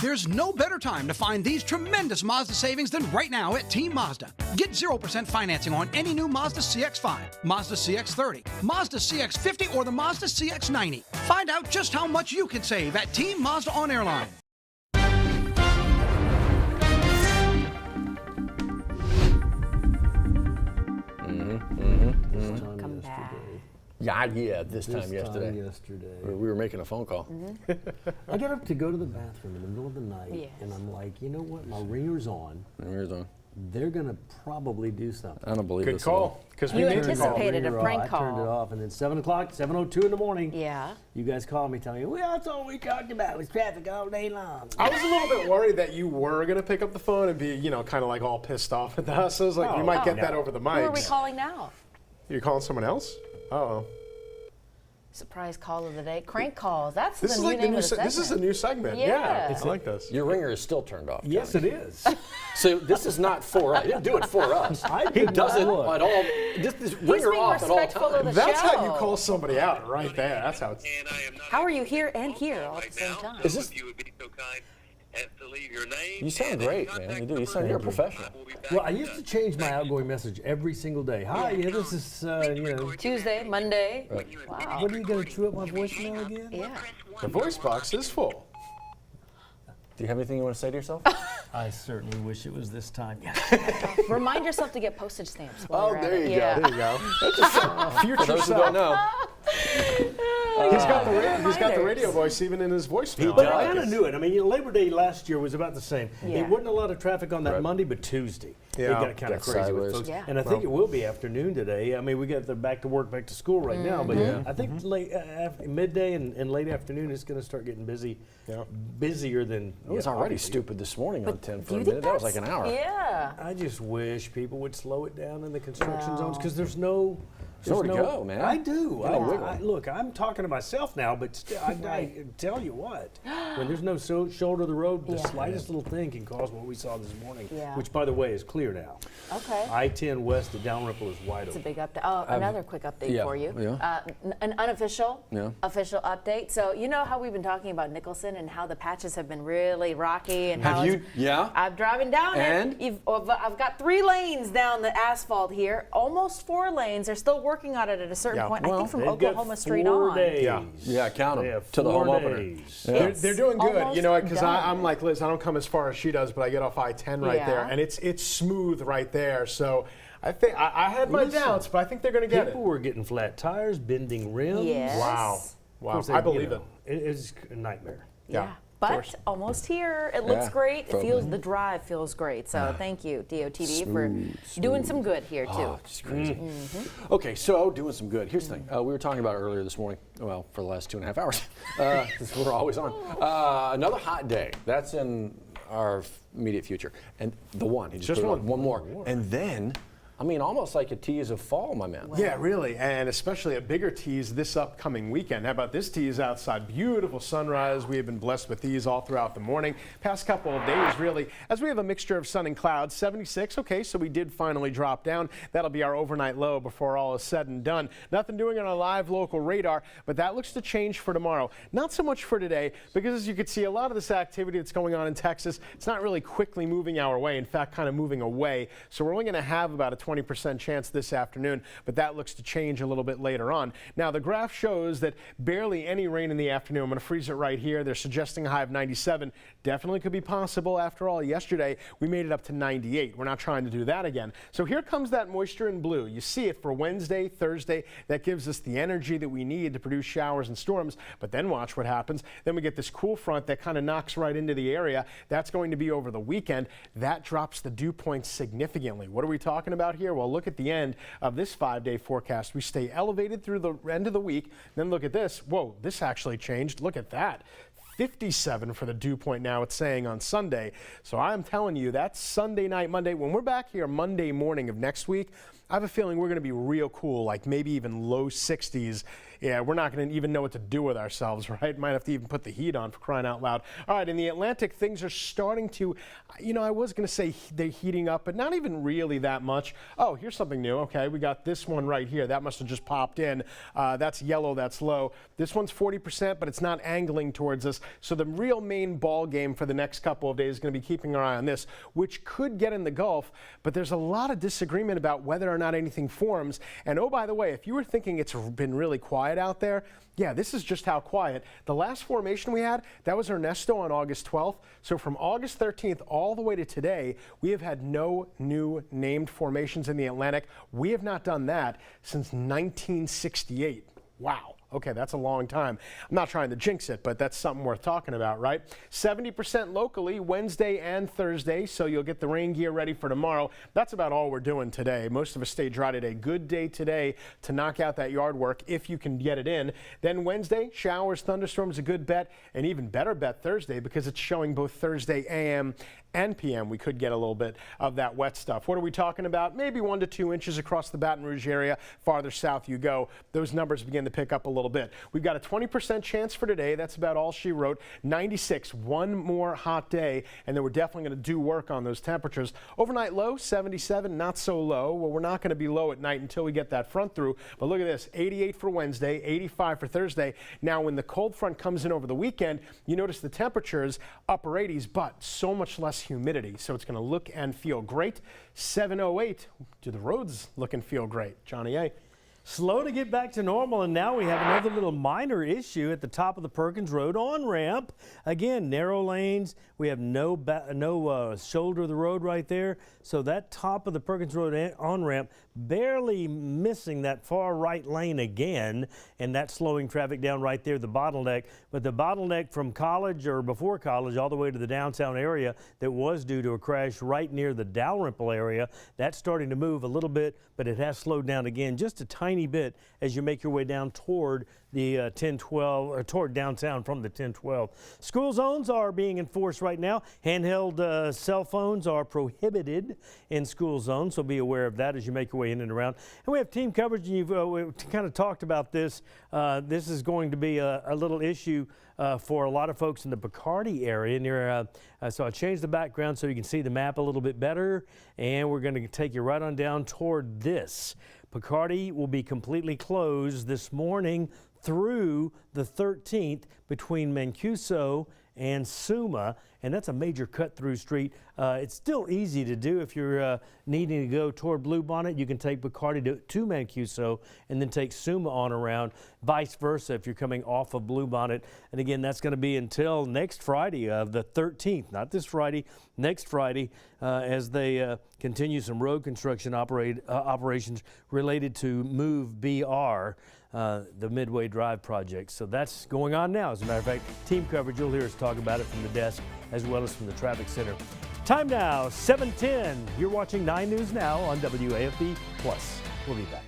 There's no better time to find these tremendous Mazda savings than right now at Team Mazda. Get 0% financing on any new Mazda CX-5, Mazda CX-30, Mazda CX-50, or the Mazda CX-90. Find out just how much you can save at Team Mazda on Airline. Come back. Yeah, this time yesterday. We were making a phone call. I got up to go to the bathroom in the middle of the night, and I'm like, you know what? My ringer's on. They're going to probably do something. I don't believe Good this. Good call. Because we You made the call. anticipated a prank call. I turned it off, and then 7 o'clock, 7:02 in the morning. Yeah. You guys called me telling me, well, that's all we talked about was traffic all day long. I was a little bit worried that you were going to pick up the phone and be, kind of like all pissed off at us. So I was like, we might get that over the mics. Who are we calling now? You're calling someone else? Uh-oh. Surprise call of the day. Crank calls. That's This the is new like name of the segment. This is a new segment. Yeah. I like this. Your ringer is still turned off. Yes, it is. So this is not for us. He didn't do it for us. He doesn't at all. This ringer off at all times. That's how you call somebody out right there. That's how it's. How are you here and here all at the same time? Is this? If you would be so kind as to leave your name. You sound great, man. You do. You sound you're a professional. Well, I used to change my outgoing message every single day. Hi, this is, Tuesday, Monday. Right. Wow. What are you going to chew up my voicemail again? Yeah. The voice box is full. Do you have anything you want to say to yourself? I certainly wish it was this time. Remind yourself to get postage stamps. while you're at there it. you Yeah. go. There you go. Future For those who self. don't know. He's got the radio voice even in his voicemail. But I kind of knew it. I mean, Labor Day last year was about the same. Yeah. It wasn't a lot of traffic on that Monday, but Tuesday. Yeah. It got kind of Got crazy sideways. with folks. Yeah. And I think it will be afternoon today. I mean, we got the back to work, back to school right now, but I think late midday and late afternoon is going to start getting busy. Yeah. Busier than. It was already stupid this morning on 10 for Do a you minute. think That was like that's- an hour. Yeah. I just wish people would slow it down in the construction zones because there's no. Nowhere to go, man. I do. You know, Look, I'm talking to myself now, but still, I tell you what, when there's no shoulder of the road, the slightest little thing can cause what we saw this morning, which, by the way, is clear now. Okay. I-10 west to Downripple is wide It's a open. big update. Oh, another quick update for you. Yeah. An unofficial, Yeah. official update. So you know how we've been talking about Nicholson and how the patches have been really rocky and Have how you? it's- Yeah. I'm driving down And? it. I've got 3 lanes down the asphalt here, almost 4 lanes. They're still working on it at a certain point. I think from They've got Oklahoma Street 4 on. days. Yeah, count They them have to the 4 home opener. days. Yeah. They're doing good, Almost you know, because done. I'm like Liz. I don't come as far as she does, but I get off I-10 right there, and it's smooth right there. So I think I had my doubts, but I think they're going to get People it. were getting flat tires, bending rims. Yes. Wow, Of course, I believe it. It's a nightmare. Yeah. But almost here. It looks Yeah, great. It totally. feels the drive feels great. So thank you, DOTD, for doing some good here too. Oh, it's crazy. Okay, so doing some good. Here's the thing. We were talking about it earlier this morning. Well, for the last 2.5 hours. We're always on. Another hot day. That's in our immediate future. And the one. He just put it on. One more. And then, I mean, almost like a tease of fall, my man. Yeah, really, and especially a bigger tease this upcoming weekend. How about this tease outside? Beautiful sunrise. We have been blessed with these all throughout the morning. Past couple of days, really, as we have a mixture of sun and clouds. 76, okay, so we did finally drop down. That'll be our overnight low before all is said and done. Nothing doing on our live local radar, but that looks to change for tomorrow. Not so much for today, because as you can see, a lot of this activity that's going on in Texas, it's not really quickly moving our way. In fact, kind of moving away. So we're only going to have about a 20% chance this afternoon, but that looks to change a little bit later on. Now, the graph shows that barely any rain in the afternoon. I'm going to freeze it right here. They're suggesting a high of 97. Definitely could be possible. After all, yesterday we made it up to 98. We're not trying to do that again. So here comes that moisture in blue. You see it for Wednesday, Thursday. That gives us the energy that we need to produce showers and storms. But then watch what happens. Then we get this cool front that kind of knocks right into the area. That's going to be over the weekend. That drops the dew points significantly. What are we talking about here? Well, look at the end of this 5-day forecast. We stay elevated through the end of the week. Then look at this. Whoa, this actually changed. Look at that. 57 for the dew point now, it's saying on Sunday. So I'm telling you, that's Sunday night, Monday. When we're back here Monday morning of next week, I have a feeling we're going to be real cool, like maybe even low 60s. Yeah, we're not going to even know what to do with ourselves, right? Might have to even put the heat on, for crying out loud. All right, in the Atlantic, things are starting to, you know, I was going to say they're heating up, but not even really that much. Oh, here's something new. Okay, we got this one right here. That must have just popped in. That's yellow, that's low. This one's 40%, but it's not angling towards us. So the real main ball game for the next couple of days is going to be keeping our eye on this, which could get in the Gulf, but there's a lot of disagreement about whether or not anything forms. And oh, by the way, if you were thinking it's been really quiet out there, yeah, this is just how quiet. The last formation we had, that was Ernesto on August 12th. So from August 13th all the way to today, we have had no new named formations in the Atlantic. We have not done that since 1968. Wow. Okay, that's a long time. I'm not trying to jinx it, but that's something worth talking about, right? 70% locally Wednesday and Thursday, so you'll get the rain gear ready for tomorrow. That's about all we're doing today. Most of us stay dry today. Good day today to knock out that yard work if you can get it in. Then Wednesday, showers, thunderstorms, a good bet, and even better bet Thursday because it's showing both Thursday AM and PM. We could get a little bit of that wet stuff. What are we talking about? Maybe 1 to 2 inches across the Baton Rouge area. Farther south you go, those numbers begin to pick up a little bit. We've got a 20% chance for today. That's about all she wrote. 96, one more hot day, and then we're definitely going to do work on those temperatures. Overnight low, 77, not so low. Well, we're not going to be low at night until we get that front through. But look at this, 88 for Wednesday, 85 for Thursday. Now, when the cold front comes in over the weekend, you notice the temperatures upper 80s, but so much less humidity. So it's going to look and feel great. 708, do the roads look and feel great? Johnny A. Slow to get back to normal, and now we have another little minor issue at the top of the Perkins Road on-ramp. Again, narrow lanes. We have no shoulder of the road right there. So that top of the Perkins Road on-ramp barely missing that far right lane again, and that's slowing traffic down right there, the bottleneck. But the bottleneck from College or before College all the way to the downtown area that was due to a crash right near the Dalrymple area, that's starting to move a little bit, but it has slowed down again just a tiny bit as you make your way down toward the 1012 or toward downtown from the 1012. School zones are being enforced right now. Handheld cell phones are prohibited in school zones, so be aware of that as you make your way in and around. And we have team coverage, and we've kind of talked about this. This is going to be a little issue for a lot of folks in the Picardy area near. So I changed the background so you can see the map a little bit better, and we're going to take you right on down toward this. Picardy will be completely closed this morning through the 13th between Mancuso and Suma, and that's a major cut-through street. It's still easy to do if you're needing to go toward Bluebonnet. You can take Picardy to Mancuso and then take Suma on around, vice versa if you're coming off of Bluebonnet. And again, that's going to be until next Friday of the 13th, not this Friday, next Friday, as they continue some road construction operations related to Move BR. The Midway Drive project. So that's going on now. As a matter of fact, team coverage, you'll hear us talk about it from the desk as well as from the traffic center. Time now, 7:10. You're watching 9 News Now on WAFB Plus. We'll be back.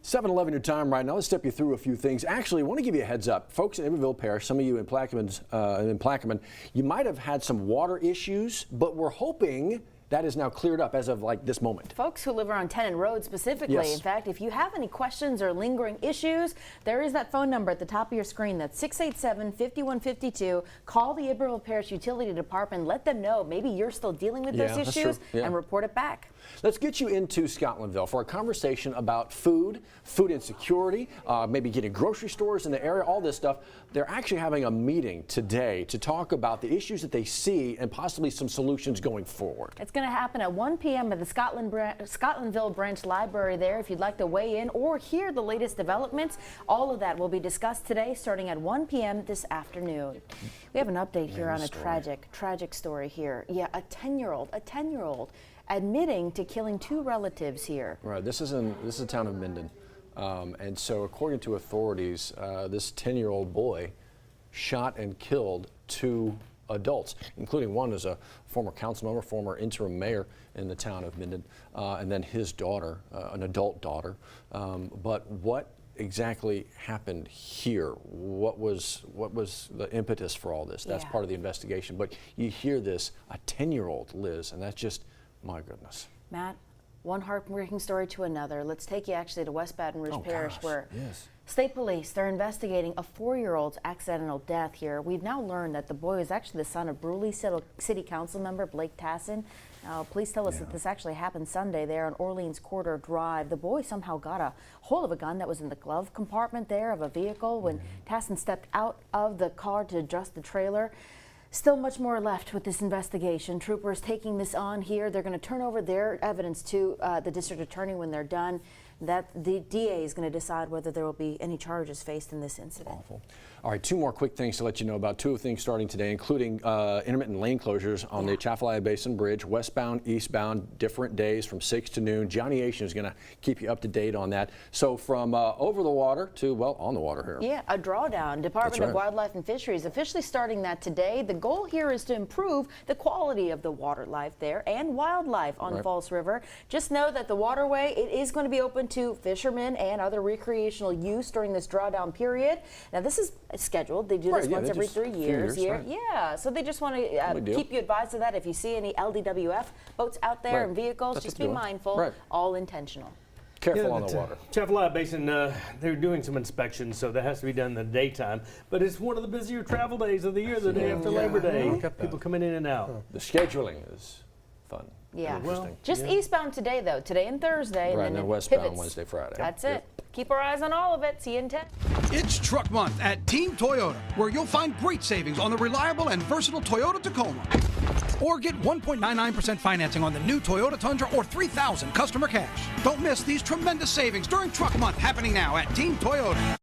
$7:11 your time right now. Let's step you through a few things. Actually, I want to give you a heads up. Folks in Iberville Parish, some of you in Plaquemine, you might have had some water issues, but we're hoping that is now cleared up as of like this moment. Folks who live around Tennant Road specifically, yes. In fact, if you have any questions or lingering issues, there is that phone number at the top of your screen. That's 687-5152. Call the Iberville Parish Utility Department. Let them know maybe you're still dealing with those issues and report it back. Let's get you into Scotlandville for a conversation about food insecurity, maybe getting grocery stores in the area, all this stuff. They're actually having a meeting today to talk about the issues that they see and possibly some solutions going forward. It's going to happen at 1 p.m. at the Scotlandville Branch Library there. If you'd like to weigh in or hear the latest developments, all of that will be discussed today starting at 1 p.m. this afternoon. We have an update here on a tragic story here. Yeah, a 10-year-old admitting to killing 2 relatives here. Right, this is the town of Minden. And so according to authorities, this 10-year-old boy shot and killed 2 adults, including one is a former council member, former interim mayor in the town of Minden, and then his daughter, an adult daughter. But what exactly happened here? What was the impetus for all this? That's part of the investigation. But you hear this, a 10-year-old, Liz, and that's just, my goodness. Matt, one heartbreaking story to another. Let's take you actually to West Baton Rouge Parish, where state police, they're investigating a 4-year-old's accidental death here. We've now learned that the boy is actually the son of Bruley City Council member Blake Tassin. Now, police tell us that this actually happened Sunday there on Orleans Corridor Drive. The boy somehow got a hold of a gun that was in the glove compartment there of a vehicle when Tassin stepped out of the car to adjust the trailer. Still much more left with this investigation. Troopers taking this on here. They're going to turn over their evidence to the district attorney when they're done. That the DA is going to decide whether there will be any charges faced in this incident. Awful. All right, 2 more quick things to let you know about. 2 things starting today, including intermittent lane closures on the Atchafalaya Basin Bridge, westbound, eastbound, different days from 6 to noon. Johnny Asian is going to keep you up to date on that. So from over the water to, well, on the water here. Yeah, a drawdown. Department of Wildlife and Fisheries officially starting that today. The goal here is to improve the quality of the water life there and wildlife on False River. Just know that the waterway, it is going to be open to fishermen and other recreational use during this drawdown period. Now, this is scheduled. They do this once every 3 years. Yeah, so they just want to keep you advised of that. If you see any LDWF boats out there and vehicles, just be mindful. All intentional. Careful on the water. Atchafalaya Basin, they're doing some inspections, so that has to be done in the daytime. But it's one of the busier travel days of the year, the day after Labor Day. People coming in and out. The scheduling is fun. Yeah, just eastbound today, though. Today and Thursday. Right, and then westbound pivots. Wednesday, Friday. That's it. Keep our eyes on all of it. See you in 10. It's Truck Month at Team Toyota, where you'll find great savings on the reliable and versatile Toyota Tacoma. Or get 1.99% financing on the new Toyota Tundra or $3,000 customer cash. Don't miss these tremendous savings during Truck Month happening now at Team Toyota.